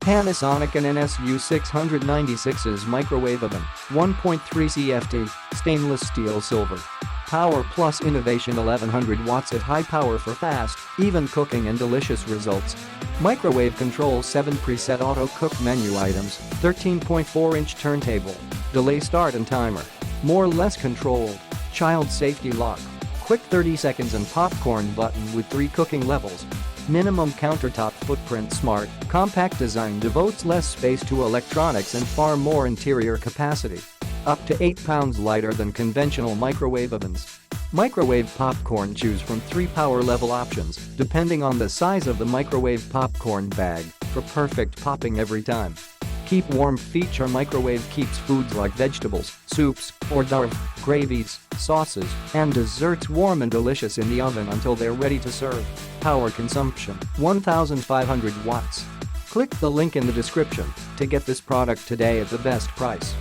Panasonic NN-SU696S microwave oven, 1.3 Cft, stainless steel silver. Power plus innovation, 1100 watts at high power for fast, even cooking and delicious results. Microwave control, 7 preset auto cook menu items, 13.4-inch turntable, delay start and timer, more less controlled, child safety lock, quick 30 seconds and popcorn button with 3 cooking levels. Minimum countertop footprint, smart, compact design devotes less space to electronics and far more interior capacity. Up to 8 pounds lighter than conventional microwave ovens. Microwave popcorn, choose from 3 power level options depending on the size of the microwave popcorn bag for perfect popping every time. Keep warm feature, microwave keeps foods like vegetables, soups, hors d'oeuvres, gravies, sauces, and desserts warm and delicious in the oven until they're ready to serve. Power consumption, 1500 watts. Click the link in the description to get this product today at the best price.